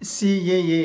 CAA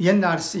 NRC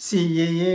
CAA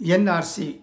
NRC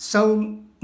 100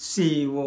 CEO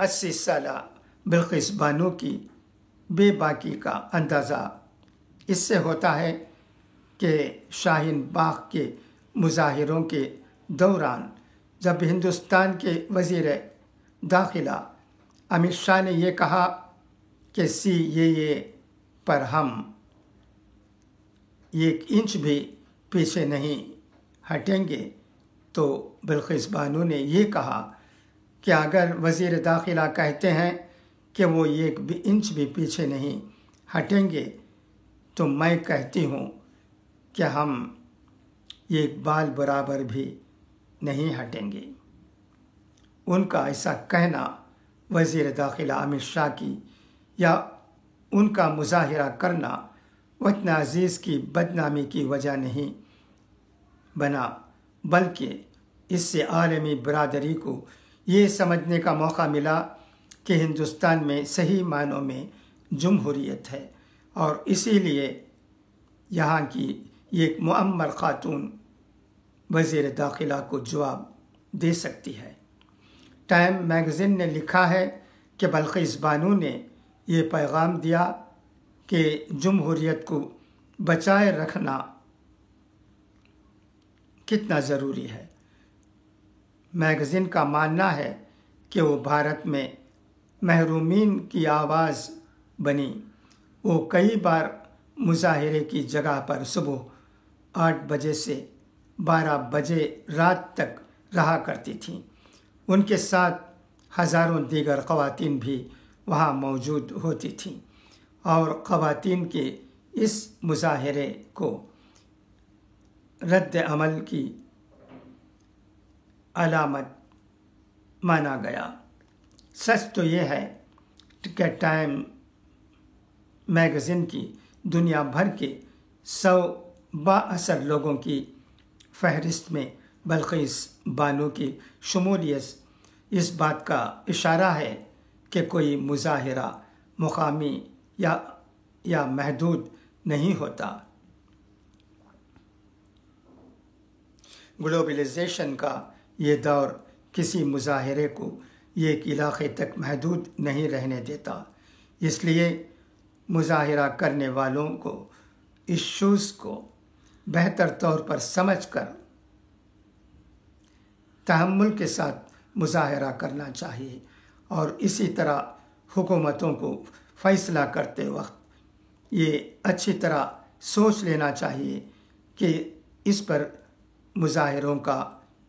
80 سالہ بلقیس بانو کی بے باکی کا اندازہ اس سے ہوتا ہے کہ شاہین باغ کے مظاہروں کے دوران جب ہندوستان کے وزیر داخلہ امت شاہ نے یہ کہا کہ CAA پر ہم 1 انچ بھی پیچھے نہیں ہٹیں گے، تو بلقیس بانو نے یہ کہا کہ اگر وزیر داخلہ کہتے ہیں کہ وہ 1 انچ بھی پیچھے نہیں ہٹیں گے تو میں کہتی ہوں کہ ہم 1 بال برابر بھی نہیں ہٹیں گے۔ ان کا ایسا کہنا وزیر داخلہ امت شاہ کی یا ان کا مظاہرہ کرنا وطن عزیز کی بدنامی کی وجہ نہیں بنا، بلکہ اس سے عالمی برادری کو یہ سمجھنے کا موقع ملا کہ ہندوستان میں صحیح معنوں میں جمہوریت ہے، اور اسی لیے یہاں کی ایک معمر خاتون وزیر داخلہ کو جواب دے سکتی ہے۔ ٹائم میگزین نے لکھا ہے کہ بلقیس بانو نے یہ پیغام دیا کہ جمہوریت کو بچائے رکھنا کتنا ضروری ہے۔ میگزین کا ماننا ہے کہ وہ بھارت میں محرومین کی آواز بنی۔ وہ کئی بار مظاہرے کی جگہ پر صبح 8 بجے سے 12 بجے رات تک رہا کرتی تھیں۔ ان کے ساتھ ہزاروں دیگر خواتین بھی وہاں موجود ہوتی تھیں، اور خواتین کے اس مظاہرے کو رد عمل کی علامت مانا گیا۔ سچ تو یہ ہے کہ ٹائم میگزین کی دنیا بھر کے 100 بااثر لوگوں کی فہرست میں بلقیس بانو کی شمولیت اس بات کا اشارہ ہے کہ کوئی مظاہرہ مقامی یا محدود نہیں ہوتا۔ گلوبلائزیشن کا یہ دور کسی مظاہرے کو ایک علاقے تک محدود نہیں رہنے دیتا، اس لیے مظاہرہ کرنے والوں کو ایشوز کو بہتر طور پر سمجھ کر تحمل کے ساتھ مظاہرہ کرنا چاہیے، اور اسی طرح حکومتوں کو فیصلہ کرتے وقت یہ اچھی طرح سوچ لینا چاہیے کہ اس پر مظاہروں کا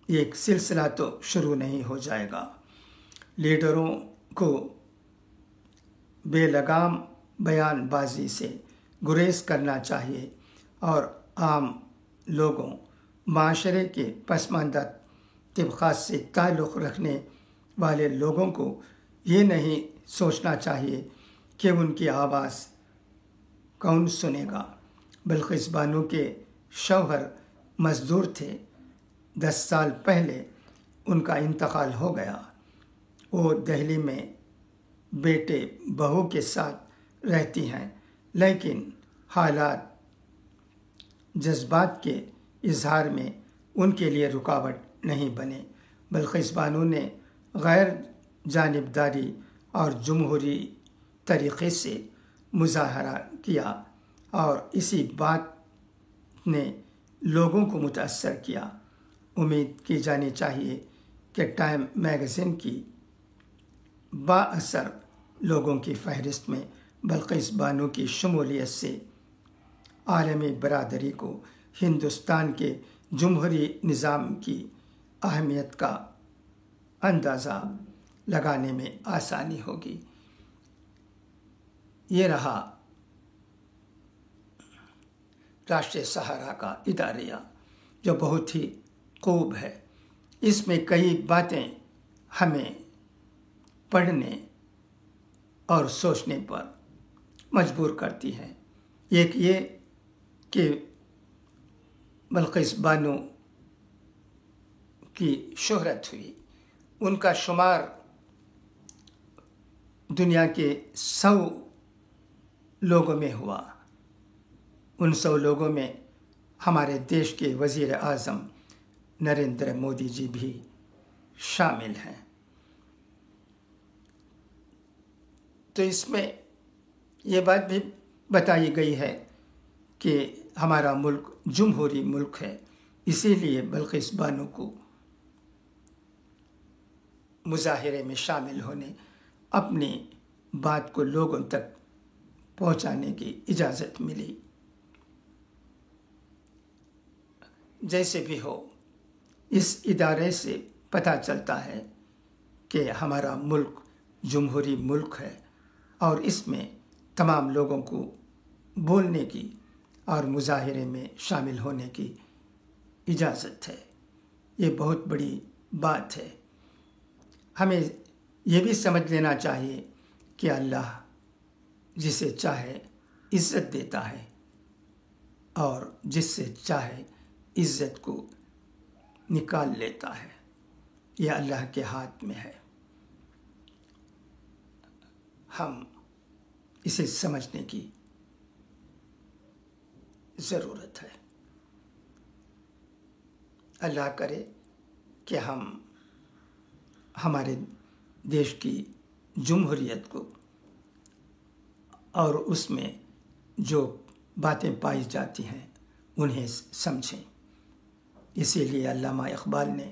ایک سلسلہ تو شروع نہیں ہو جائے گا۔ لیڈروں کو بے لگام بیان بازی سے گریز کرنا چاہیے، اور عام لوگوں، معاشرے کے پسماندہ طبقات سے تعلق رکھنے والے لوگوں کو یہ نہیں سوچنا چاہیے کہ ان کی آواز کون سنے گا۔ بلقیس بانو کے شوہر مزدور تھے، 10 سال پہلے ان کا انتقال ہو گیا۔ وہ دہلی میں بیٹے بہو کے ساتھ رہتی ہیں، لیکن حالات جذبات کے اظہار میں ان کے لیے رکاوٹ نہیں بنے۔ بلقیس بانو نے غیر جانبداری اور جمہوری طریقے سے مظاہرہ کیا، اور اسی بات نے لوگوں کو متاثر کیا۔ امید کی جانی چاہیے کہ ٹائم میگزین کی بااثر لوگوں کی فہرست میں بلقیس بانو کی شمولیت سے عالمی برادری کو ہندوستان کے جمہوری نظام کی اہمیت کا اندازہ لگانے میں آسانی ہوگی۔ یہ رہا راشٹریہ سہارا کا اداریہ، جو بہت ہی خوب ہے۔ اس میں کئی باتیں ہمیں پڑھنے اور سوچنے پر مجبور کرتی ہیں۔ ایک یہ کہ بلقیس بانو کی شہرت ہوئی، ان کا شمار دنیا کے 100 لوگوں میں ہوا۔ ان 100 لوگوں میں ہمارے دیش کے وزیر اعظم نریندر مودی جی بھی شامل ہیں۔ تو اس میں یہ بات بھی بتائی گئی ہے کہ ہمارا ملک جمہوری ملک ہے، اسی لیے بلقیس بانو کو مظاہرے میں شامل ہونے، اپنی بات کو لوگوں تک پہنچانے کی اجازت ملی۔ جیسے بھی ہو، اس ادارے سے پتہ چلتا ہے کہ ہمارا ملک جمہوری ملک ہے اور اس میں تمام لوگوں کو بولنے کی اور مظاہرے میں شامل ہونے کی اجازت ہے۔ یہ بہت بڑی بات ہے۔ ہمیں یہ بھی سمجھ لینا چاہیے کہ اللہ جسے چاہے عزت دیتا ہے اور جس سے چاہے عزت کو نکال لیتا ہے، یہ اللہ کے ہاتھ میں ہے۔ ہم اسے سمجھنے کی ضرورت ہے۔ اللہ کرے کہ ہم ہمارے دیش کی جمہوریت کو اور اس میں جو باتیں پائی جاتی ہیں انہیں سمجھیں۔ اسی لیے علامہ اقبال نے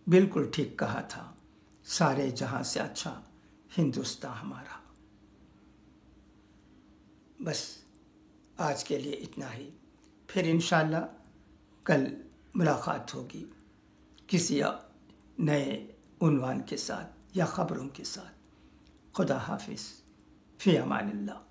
بالکل ٹھیک کہا تھا، سارے جہاں سے اچھا ہندوستان ہمارا۔ بس آج کے لیے اتنا ہی، پھر انشاءاللہ کل ملاقات ہوگی کسی نئے عنوان کے ساتھ یا خبروں کے ساتھ۔ خدا حافظ، فی امان اللہ۔